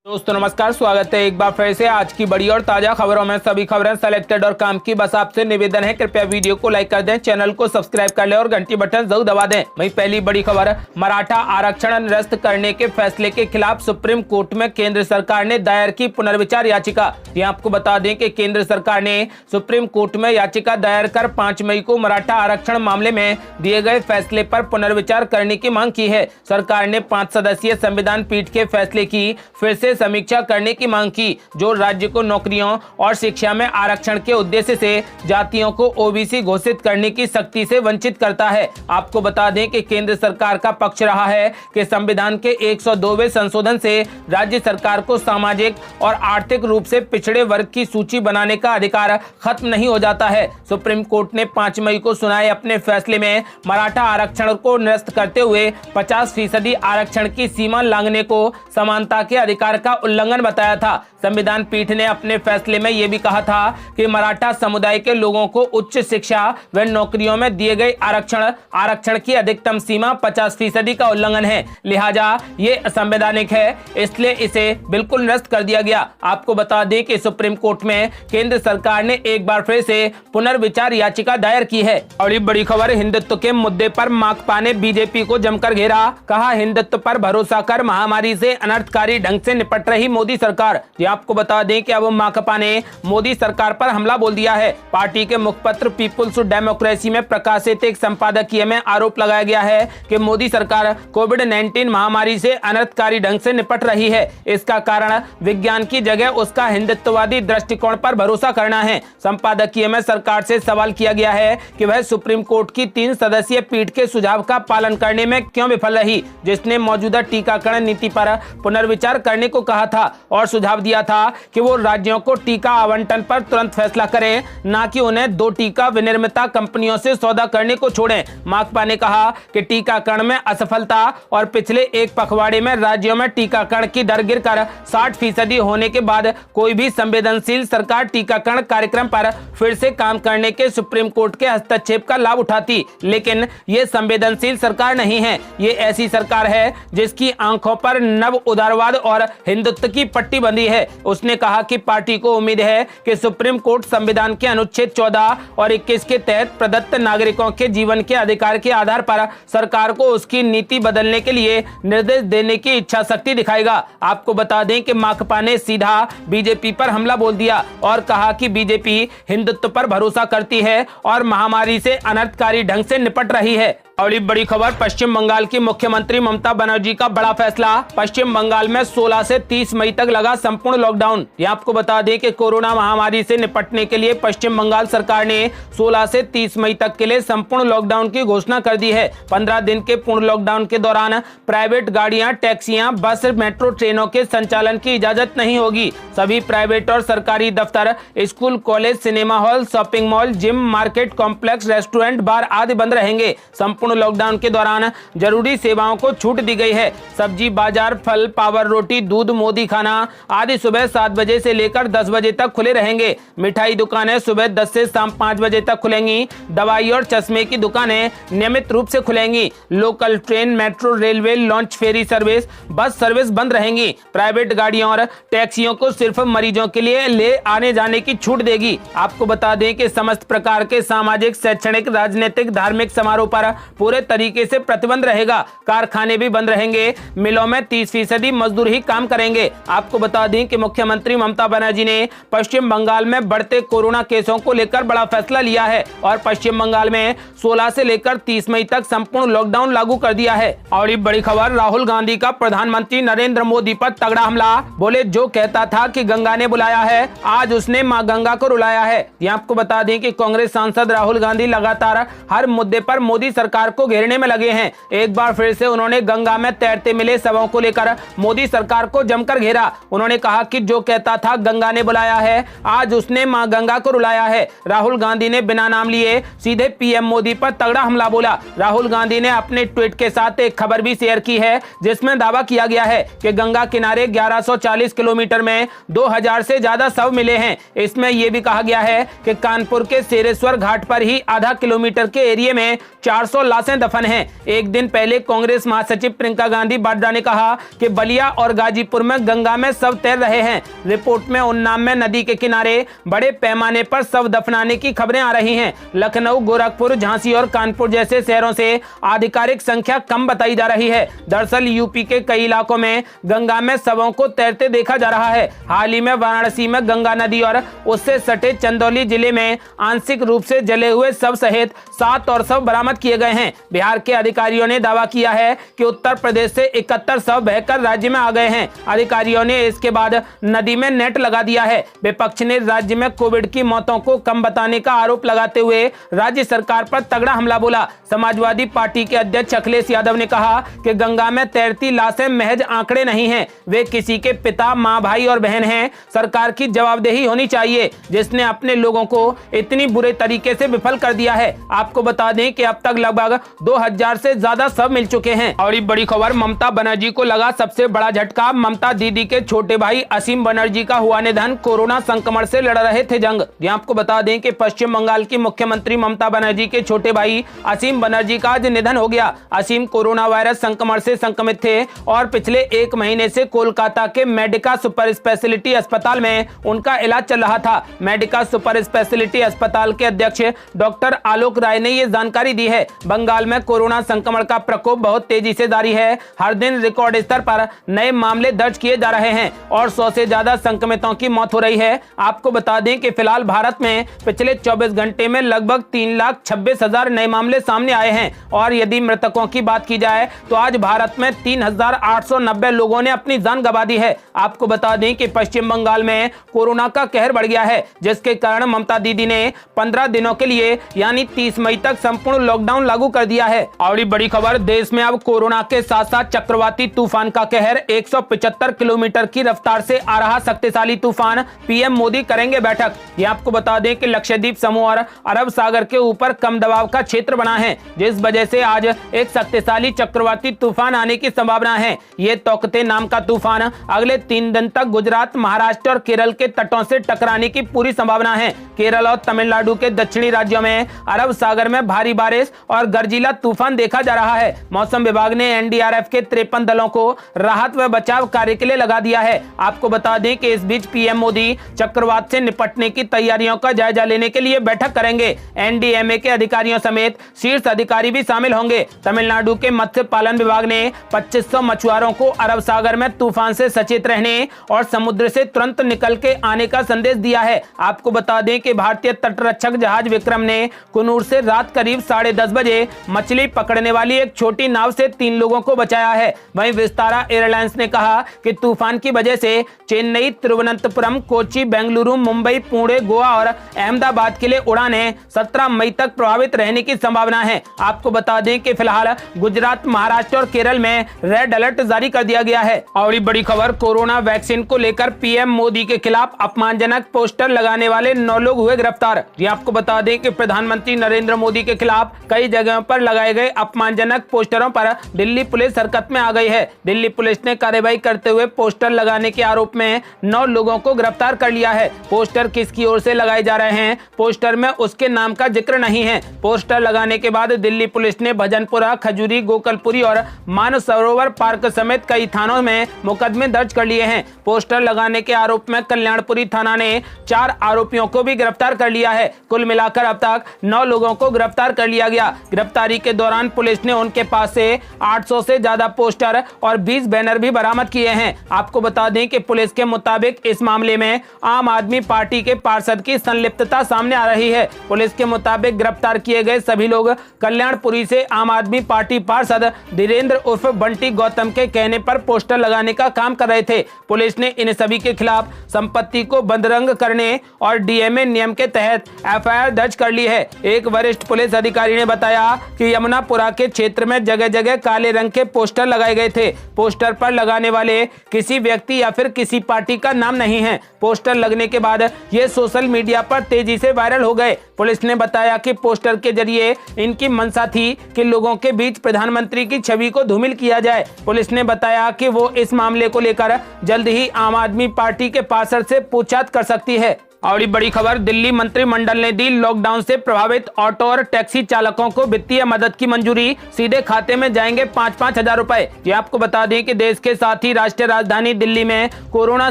दोस्तों नमस्कार, स्वागत है एक बार फिर से आज की बड़ी और ताजा खबरों में। सभी खबरें सेलेक्टेड और काम की, बस आपसे निवेदन है कृपया वीडियो को लाइक कर दें, चैनल को सब्सक्राइब कर लें और घंटी बटन जरूर दबा दें। वहीं पहली बड़ी खबर, मराठा आरक्षण निरस्त करने के फैसले के खिलाफ सुप्रीम कोर्ट में केंद्र सरकार ने दायर की पुनर्विचार याचिका। ये आपको बता दें कि केंद्र सरकार ने सुप्रीम कोर्ट में याचिका दायर कर 5 मई को मराठा आरक्षण मामले में दिए गए फैसले पर पुनर्विचार करने की मांग की है। सरकार ने 5 सदस्यीय संविधान पीठ के फैसले की फिर से समीक्षा करने की मांग की, जो राज्य को नौकरियों और शिक्षा में आरक्षण के उद्देश्य से जातियों को ओबीसी घोषित करने की शक्ति से वंचित करता है। आपको बता दें कि केंद्र सरकार का पक्ष रहा है कि संविधान के 102वें संशोधन से राज्य सरकार को सामाजिक और आर्थिक रूप से पिछड़े वर्ग की सूची बनाने का अधिकार खत्म नहीं हो जाता है। सुप्रीम कोर्ट ने 5 मई को सुनाए अपने फैसले में मराठा आरक्षण को निरस्त करते हुए 50% आरक्षण की सीमा लांघने को समानता के अधिकार का उल्लंघन बताया था। संविधान पीठ ने अपने फैसले में यह भी कहा था कि मराठा समुदाय के लोगों को उच्च शिक्षा व नौकरियों में दिए गए आरक्षण की अधिकतम सीमा 50% का उल्लंघन है, लिहाजा ये असंवैधानिक है, इसलिए इसे बिल्कुल निरस्त कर दिया गया। आपको बता दें कि सुप्रीम कोर्ट में केंद्र सरकार ने एक बार फिर से पुनर्विचार याचिका दायर की है। और बड़ी खबर, हिंदुत्व के मुद्दे पर माकपा ने बीजेपी को जमकर घेरा, कहा हिंदुत्व पर भरोसा कर महामारी से अनर्थकारी ढंग से निपट रही मोदी सरकार। आपको बता दें कि अब माकपा ने मोदी सरकार पर हमला बोल दिया है। पार्टी के मुखपत्र पीपुल्स डेमोक्रेसी में प्रकाशित एक संपादकीय में आरोप लगाया गया है कि मोदी सरकार कोविड-19 महामारी से अनर्थकारी ढंग से निपट रही है। इसका कारण विज्ञान की जगह उसका हिंदुत्ववादी दृष्टिकोण पर भरोसा करना है। संपादकीय में सरकार से सवाल किया गया है कि वह सुप्रीम कोर्ट की 3 सदस्यीय पीठ के सुझाव का पालन करने में क्यों विफल रही, जिसने मौजूदा टीकाकरण नीति पर पुनर्विचार करने को कहा था और सुझाव दिया था कि वो राज्यों को टीका आवंटन पर तुरंत फैसला करें, न कि उन्हें 2 टीका विनिर्माता कंपनियों से सौदा करने को छोड़ें। माकपा ने कहा कि टीकाकरण में असफलता और पिछले एक पखवाड़े में राज्यों में टीकाकरण की दर गिरकर 60% होने के बाद कोई भी संवेदनशील सरकार टीकाकरण कार्यक्रम पर फिर से काम करने के सुप्रीम कोर्ट के हस्तक्षेप का लाभ उठाती। लेकिन ये संवेदनशील सरकार नहीं है, ये ऐसी सरकार है जिसकी आंखों पर नव उदारवाद और हिंदुत्व की पट्टी बंधी है। उसने कहा कि पार्टी को उम्मीद है कि सुप्रीम कोर्ट संविधान के अनुच्छेद 14 और 21 के तहत प्रदत्त नागरिकों के जीवन के अधिकार के आधार पर सरकार को उसकी नीति बदलने के लिए निर्देश देने की इच्छा शक्ति दिखाएगा। आपको बता दें कि माकपा ने सीधा बीजेपी पर हमला बोल दिया और कहा कि बीजेपी हिंदुत्व पर भरोसा करती है और महामारी से अनर्थकारी ढंग से निपट रही है। और बड़ी खबर, पश्चिम बंगाल की मुख्यमंत्री ममता बनर्जी का बड़ा फैसला, पश्चिम बंगाल में 16 से 30 मई तक लगा संपूर्ण लॉकडाउन। ये आपको बता दें कि कोरोना महामारी से निपटने के लिए पश्चिम बंगाल सरकार ने 16 से 30 मई तक के लिए संपूर्ण लॉकडाउन की घोषणा कर दी है। 15 दिन के पूर्ण लॉकडाउन के दौरान प्राइवेट गाड़ियां, टैक्सियां, बस, मेट्रो ट्रेनों के संचालन की इजाजत नहीं होगी। सभी प्राइवेट और सरकारी दफ्तर, school, college, cinema hall, shopping mall, gym, market complex, restaurant, bar आदि बंद रहेंगे। संपूर्ण लॉकडाउन के दौरान जरूरी सेवाओं को छूट दी गई है। सब्जी बाजार, फल, पावर, रोटी, दूध, मोदी खाना आदि सुबह 7 बजे से लेकर 10 बजे तक खुले रहेंगे। मिठाई दुकानें सुबह 10 से शाम 5 बजे तक खुलेंगी। दवाई और चश्मे की दुकानें नियमित रूप से खुलेंगी। Local train, metro, railway, launch, ferry service, bus service बंद रहेंगी। प्राइवेट गाड़ियों और टैक्सियों को सिर्फ मरीजों के लिए ले आने जाने की छूट देगी। आपको बता दें कि समस्त प्रकार के सामाजिक, शैक्षणिक, राजनीतिक, धार्मिक समारोह पर पूरे तरीके से प्रतिबंध रहेगा। कारखाने भी बंद रहेंगे। मिलों में 30% मजदूर ही काम करेंगे। आपको बता दें कि मुख्यमंत्री ममता बनर्जी ने पश्चिम बंगाल में बढ़ते कोरोना केसों को लेकर बड़ा फैसला लिया है और पश्चिम बंगाल में 16 से लेकर 30 मई तक संपूर्ण लॉकडाउन लागू कर दिया है। और ये बड़ी खबर, राहुल गांधी का प्रधानमंत्री नरेंद्र मोदी पर तगड़ा हमला, बोले जो कहता था कि गंगा ने बुलाया है, आज उसने मां गंगा को रुलाया है। ये आपको बता दें कि कांग्रेस सांसद राहुल गांधी लगातार हर मुद्दे पर मोदी सरकार को घेरने में लगे हैं। एक बार फिर से उन्होंने गंगा में तैरते मिले शवों को लेकर मोदी सरकार को जमकर घेरा। उन्होंने कहा कि जो कहता था गंगा ने बुलाया है, आज उसने मां गंगा को रुलाया है। राहुल गांधी ने बिना नाम लिए सीधे पीएम मोदी पर तगड़ा हमला बोला। राहुल गांधी ने अपने ट्वीट के साथ एक खबर भी शेयर की है जिसमें दावा किया गया है कि गंगा किनारे 1140 किलोमीटर में 2000 से ज्यादा शव मिले हैं। इसमें यह भी कहा गया है कि कानपुर के शेरेश्वर घाट पर ही आधा किलोमीटर के एरिया में 400 लाशें दफन हैं। एक दिन पहले कांग्रेस महासचिव प्रियंका गांधी वाड्रा ने कहा कि बलिया और गाजीपुर में गंगा में शव तैर रहे हैं। रिपोर्ट में उन्नाव में नदी के किनारे बड़े पैमाने पर शव दफनाने की खबरें आ रही हैं। लखनऊ, गोरखपुर, झांसी और कानपुर जैसे शहरों से आधिकारिक संख्या कम बताई जा रही है। दरअसल यूपी के कई इलाकों में गंगा में शवों को तैरते देखा जा रहा है। हाल ही में वाराणसी में गंगा नदी और उससे सटे चंदौली जिले में आंशिक रूप से जले हुए शव सहित 7 और शव बरामद किए गए हैं। बिहार के अधिकारियों ने दावा किया है कि उत्तर प्रदेश से 71 शव बहकर राज्य में आ गए हैं। अधिकारियों ने इसके बाद नदी में नेट लगा दिया है। विपक्ष ने राज्य में कोविड की मौतों को कम बताने का आरोप लगाते हुए राज्य सरकार पर तगड़ा हमला बोला। समाजवादी पार्टी के अध्यक्ष अखिलेश यादव ने कहा कि गंगा में तैरती लाशें महज आंकड़े नहीं हैं, वे किसी के पिता, मां, भाई और बहन हैं। सरकार की जवाबदेही होनी चाहिए जिसने अपने लोगों को इतनी बुरे तरीके से विफल कर दिया है। आपको बता दें कि अब तक लगभग 2000 से ज्यादा शव मिल चुके हैं। और बड़ी खबर, ममता बनर्जी को लगा सबसे बड़ा झटका। ममता दीदी के छोटे भाई असीम बनर्जी का हुआ निधन। कोरोना संक्रमण से लड़ रहे थे जंग। आपको बता दें कि पश्चिम बंगाल की मुख्यमंत्री ममता बनर्जी के छोटे भाई असीम बनर्जी का आज निधन हो गया। असीम कोरोना वायरस संक्रमण से संक्रमित थे और पिछले 1 महीने से कोलकाता के मेडिका सुपर स्पेशलिटी अस्पताल में उनका इलाज चल रहा था। मेडिका सुपर स्पेशलिटी अस्पताल के अध्यक्ष डॉक्टर आलोक राय ने ये जानकारी दी है। बंगाल में कोरोना संक्रमण का प्रकोप बहुत तेजी से जारी है। हर दिन रिकॉर्ड स्तर पर नए मामले दर्ज किए जा रहे हैं और 100 से ज्यादा संक्रमितों की मौत हो रही है। आपको बता दें कि फिलहाल भारत में पिछले 24 घंटे में लगभग 3,26,000 नए मामले सामने आए हैं और यदि मृतकों की बात की जाए तो आज भारत में 3,890 लोगों ने अपनी जान गंवा दी है। आपको बता दें कि पश्चिम बंगाल में कोरोना का कहर बढ़ गया है, जिसके कारण ममता दीदी ने 15 दिनों के लिए यानी 30 मई तक संपूर्ण लॉकडाउन लागू कर दिया है। और बड़ी खबर, देश में अब कोरोना के साथ साथ चक्रवाती तूफान का कहर। 175 किलोमीटर की रफ्तार से आ रहा शक्तिशाली तूफान। पीएम मोदी करेंगे बैठक। ये आपको बता दें कि लक्षद्वीप समूह और अरब सागर के ऊपर कम दबाव का क्षेत्र बना है, जिस वजह से आज एक शक्तिशाली चक्रवाती तूफान आने की संभावना है। ये तौकते नाम का तूफान अगले 3 दिन तक गुजरात, महाराष्ट्र और केरल के तटों से टकराने की पूरी संभावना है। केरल और तमिलनाडु के दक्षिणी राज्यों में अरब सागर में भारी बारिश और गर्जीला तूफान देखा जा रहा है। मौसम विभाग ने एनडीआरएफ के 53 दलों को राहत व बचाव कार्य के लिए लगा दिया है। आपको बता दें कि इस बीच पीएम मोदी चक्रवात से निपटने की तैयारियों का जायजा लेने के लिए बैठक करेंगे। एनडीएमए के अधिकारियों समेत शीर्ष अधिकारी भी शामिल होंगे। तमिलनाडु के मत्स्य पालन विभाग ने 2500 मछुआरों को अरब सागर में तूफान से सचेत रहने और समुद्र से तुरंत निकल के आने का संदेश दिया है। आपको बता दें कि भारतीय तटरक्षक जहाज विक्रम ने कुन्नूर से रात करीब 10:30 बजे मछली पकड़ने वाली एक छोटी नाव से 3 लोगों को बचाया है। वहीं विस्तारा एयरलाइंस ने कहा कि तूफान की वजह से चेन्नई, तिरुवनंतपुरम, कोच्चि, बेंगलुरु, मुंबई, पुणे, गोवा और अहमदाबाद के लिए उड़ानें 17 मई तक प्रभावित रहने की संभावना है। आपको बता दें कि फिलहाल गुजरात, महाराष्ट्र और केरल में रेड अलर्ट जारी कर दिया गया है। और बड़ी खबर, कोरोना वैक्सीन को लेकर पीएम मोदी के खिलाफ अपमानजनक पोस्टर लगाने वाले 9 लोग हुए गिरफ्तार। ये आपको बता दें कि प्रधानमंत्री नरेंद्र मोदी के खिलाफ कई जगहों पर लगाए गए अपमानजनक पोस्टरों पर दिल्ली पुलिस हरकत में आ गई है। दिल्ली पुलिस ने कार्रवाई करते हुए पोस्टर लगाने के आरोप में 9 लोगों को गिरफ्तार कर लिया है। पोस्टर किसकी ओर से लगाए जा रहे हैं, पोस्टर में उसके नाम का जिक्र नहीं है। पोस्टर लगाने के बाद दिल्ली पुलिस ने भजनपुरा, खजूरी, गोकलपुरी और मानस सरोवर पार्क समेत कई थानों में मुकदमे दर्ज कर लिए हैं। पोस्टर लगाने के आरोप में कल्याणपुरी थाना ने 4 आरोपियों को भी गिरफ्तार कर लिया है। कुल मिलाकर अब तक 9 लोगों को गिरफ्तार कर लिया गया। गिरफ्तारी के दौरान पुलिस ने उनके पास से 800 से ज्यादा पोस्टर और 20 बैनर भी बरामद किए हैं। आपको बता दें कि पुलिस के मुताबिक इस मामले में आम आदमी पार्टी के पार्षद की संलिप्तता सामने आ रही है। पुलिस के मुताबिक गिरफ्तार किए गए सभी लोग कल्याणपुरी से आम आदमी पार्टी पार्षद धीरेन्द्र उर्फ बंटी गौतम के कहने पर पोस्टर लगाने का काम कर रहे थे। पुलिस ने इन सभी के खिलाफ संपत्ति को बंदरंग करने और डीएमए नियम के तहत एफआईआर दर्ज कर ली है। एक वरिष्ठ पुलिस अधिकारी ने बताया कि यमुनापुरा के क्षेत्र में जगह जगह काले रंग के पोस्टर लगाए गए थे। पोस्टर पर लगाने वाले किसी व्यक्ति या फिर किसी पार्टी का नाम नहीं है। पोस्टर लगने के बाद ये सोशल मीडिया पर तेजी से वायरल हो गए। पुलिस ने बताया कि पोस्टर के जरिए इनकी मंशा थी कि लोगों के बीच प्रधानमंत्री की छवि को धूमिल किया जाए। पुलिस ने बताया कि वो इस मामले को लेकर जल्द ही आम आदमी पार्टी के पार्षद से पूछताछ कर सकती है। और ये बड़ी खबर, दिल्ली मंत्रिमंडल ने दी लॉकडाउन से प्रभावित ऑटो और टैक्सी चालकों को वित्तीय मदद की मंजूरी, सीधे खाते में जाएंगे 5-5 हजार रुपए। ये आपको बता दें कि देश के साथ ही राष्ट्रीय राजधानी दिल्ली में कोरोना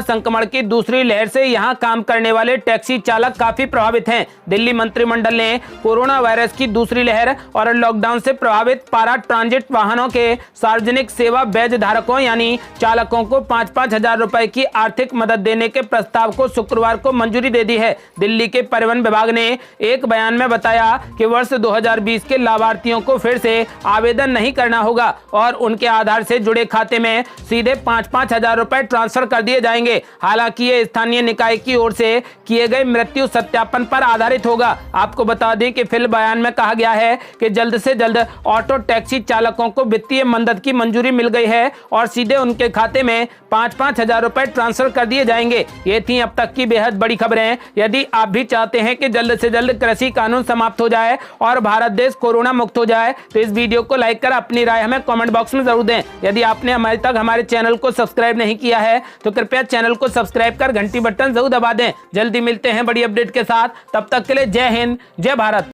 संक्रमण की दूसरी लहर से यहां काम करने वाले टैक्सी चालक काफी प्रभावित हैं। दिल्ली मंत्रिमंडल ने कोरोना वायरस की दूसरी लहर और लॉकडाउन से प्रभावित पारा ट्रांजिट वाहनों के सार्वजनिक सेवा बैज धारकों यानी चालकों को 5-5 हजार रुपए की आर्थिक मदद देने के प्रस्ताव को शुक्रवार को मंजूरी दे दी है। दिल्ली के परिवहन विभाग ने एक बयान में बताया कि वर्ष 2020 के लाभार्थियों को फिर से आवेदन नहीं करना होगा और उनके आधार से जुड़े खाते में सीधे 5-5 हजार रुपए ट्रांसफर कर दिए जाएंगे। हालांकि ये स्थानीय निकाय की ओर से किए गए मृत्यु सत्यापन पर आधारित होगा। आपको बता दें कि फिल बयान में कहा गया है कि जल्द से जल्द ऑटो टैक्सी चालकों को वित्तीय मदद की मंजूरी मिल गई है और सीधे उनके खाते में 5-5 हजार रुपए ट्रांसफर कर दिए जाएंगे। ये थी अब तक की बेहद बड़ी खबरें। यदि आप भी चाहते हैं कि जल्द से जल्द कृषि कानून समाप्त हो जाए और भारत देश कोरोना मुक्त हो जाए तो इस वीडियो को लाइक कर अपनी राय हमें कमेंट बॉक्स में जरूर दें। यदि आपने अभी तक हमारे चैनल को सब्सक्राइब नहीं किया है तो कृपया चैनल को सब्सक्राइब कर घंटी बटन जरूर दबा दें। जल्दी मिलते हैं बड़ी अपडेट के साथ, तब तक के लिए जय हिंद, जय भारत।